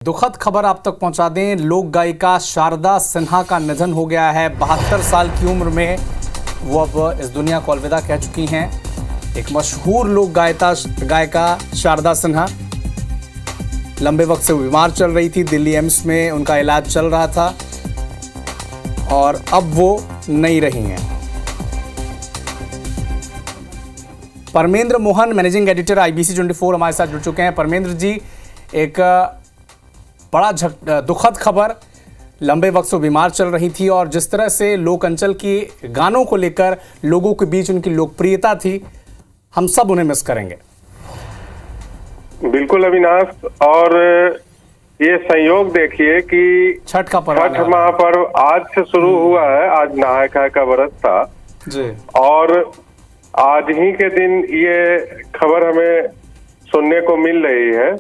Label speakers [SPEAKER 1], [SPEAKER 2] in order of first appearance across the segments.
[SPEAKER 1] दुखद खबर आप तक पहुंचा दें। लोक गायिका शारदा सिन्हा का निधन हो गया है। 72 साल की उम्र में वो अब इस दुनिया को अलविदा कह चुकी हैं। एक मशहूर लोक गायिका शारदा सिन्हा लंबे वक्त से बीमार चल रही थी। दिल्ली एम्स में उनका इलाज चल रहा था और अब वो नहीं रही हैं। Parmendra Mohan, managing editor IBC 24 हमारे साथ जुड़ चुके हैं। परमेंद्र जी, एक बड़ा दुखद खबर, लंबे वक्त से बीमार चल रही थी और जिस तरह से लोक अंचल की गानों को लेकर लोगों के बीच उनकी लोकप्रियता थी, हम सब उन्हें मिस करेंगे।
[SPEAKER 2] बिल्कुल अविनाश, और ये संयोग देखिए कि
[SPEAKER 1] छठ
[SPEAKER 2] महापर्व आज से शुरू हुआ है। आज नहाय खाय का व्रत था
[SPEAKER 1] जी,
[SPEAKER 2] और आज ही के दिन ये खबर हमें सुनने को मिल रही है।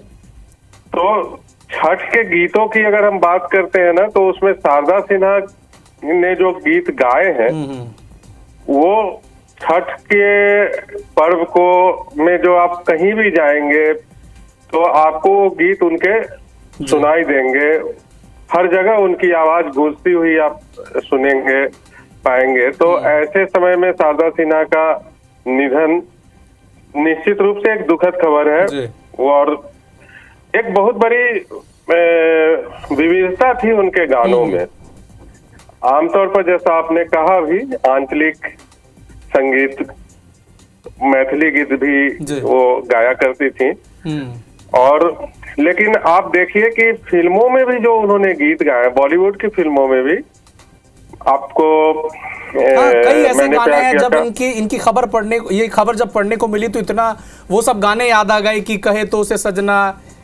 [SPEAKER 2] तो छठ के गीतों की अगर हम बात करते हैं ना, तो उसमें शारदा सिन्हा ने जो गीत गाए हैं वो छठ के पर्व को में जो आप कहीं भी जाएंगे तो आपको वो गीत उनके सुनाई देंगे। हर जगह उनकी आवाज गूंजती हुई आप सुनेंगे पाएंगे। तो ऐसे समय में शारदा सिन्हा का निधन निश्चित रूप से एक दुखद खबर है और एक बहुत बड़ी विविधता थी उनके गानों में। आमतौर पर जैसा आपने कहा भी, आंचलिक संगीत, मैथिली गीत भी वो गाया करती थी। और लेकिन आप देखिए कि फिल्मों में भी जो उन्होंने गीत गाए, बॉलीवुड की फिल्मों में भी आपको
[SPEAKER 1] कई ऐसे गाने हैं जब इनकी ये खबर जब पढ़ने को मिली तो इतना वो सब गाने याद आ गए कि कहे तो से सजना,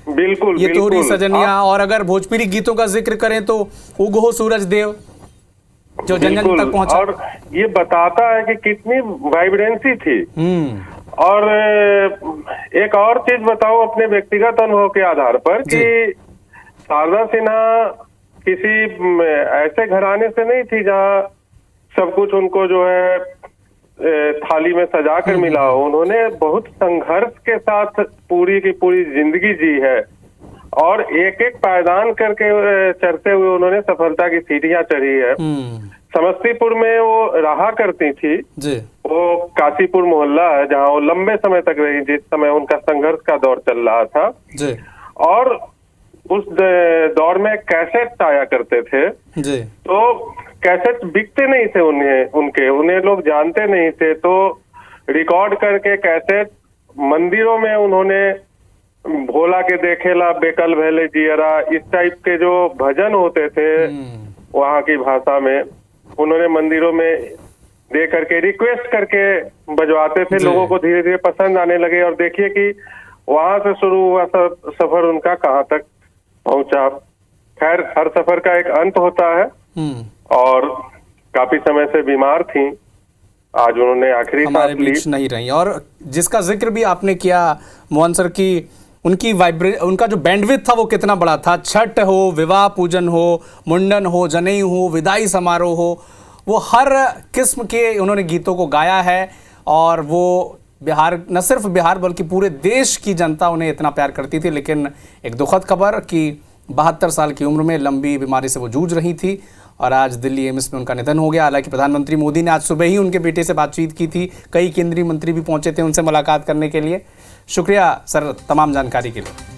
[SPEAKER 2] बिल्कुल
[SPEAKER 1] ये तोरी सजनिया। और अगर भोजपुरी गीतों का जिक्र करें तो उगहो सूरज देव जो जन जन तक पहुंचा।
[SPEAKER 2] और ये बताता है कि कितनी वाइब्रेंसी थी। और एक और चीज बताऊं अपने व्यक्तिगत अनुभव के आधार पर कि शारदा सिन्हा किसी ऐसे घराने से नहीं थी जहां सब कुछ उनको जो है थाली में सजा कर मिला हो। उन्होंने बहुत संघर्ष के साथ पूरी की पूरी जिंदगी जी है और एक एक पायदान करके चढ़ते हुए उन्होंने सफलता की सीढ़ियां चढ़ी है। समस्तीपुर में वो रहा करती थी जी। वो काशीपुर मोहल्ला है जहां वो लंबे समय तक रही, जिस समय उनका संघर्ष का दौर चल रहा था जी। और उस दौर में कैसेट आया करते थे जी। तो कैसेट बिकते नहीं थे उन्हें लोग जानते नहीं थे। तो रिकॉर्ड करके कैसेट मंदिरों में उन्होंने भोला के देखेला बेकल भैले जियरा, इस टाइप के जो भजन होते थे वहाँ की भाषा में, उन्होंने मंदिरों में दे करके रिक्वेस्ट करके बजवाते थे। लोगों को धीरे धीरे पसंद आने लगे और देखिए कि वहां से शुरू हुआ सफर उनका कहाँ तक पहुंचा। खैर, हर सफर का एक अंत होता है और काफी समय से बीमार थी। आज उन्होंने आखिरी
[SPEAKER 1] हमारे बीच नहीं रही। और जिसका जिक्र भी आपने किया मोहन सर की, उनका जो बैंडविड्थ था वो कितना बड़ा था। छठ हो, विवाह पूजन हो, मुंडन हो, जनेऊ हो, विदाई समारोह हो, वो हर किस्म के उन्होंने गीतों को गाया है। और वो बिहार, न सिर्फ बिहार बल्कि पूरे देश की जनता उन्हें इतना प्यार करती थी। लेकिन एक दुखद खबर कि 72 साल की उम्र में लंबी बीमारी से वो जूझ रही थी और आज दिल्ली एम्स में उनका निधन हो गया। हालांकि प्रधानमंत्री मोदी ने आज सुबह ही उनके बेटे से बातचीत की थी। कई केंद्रीय मंत्री भी पहुंचे थे उनसे मुलाकात करने के लिए। शुक्रिया सर तमाम जानकारी के लिए।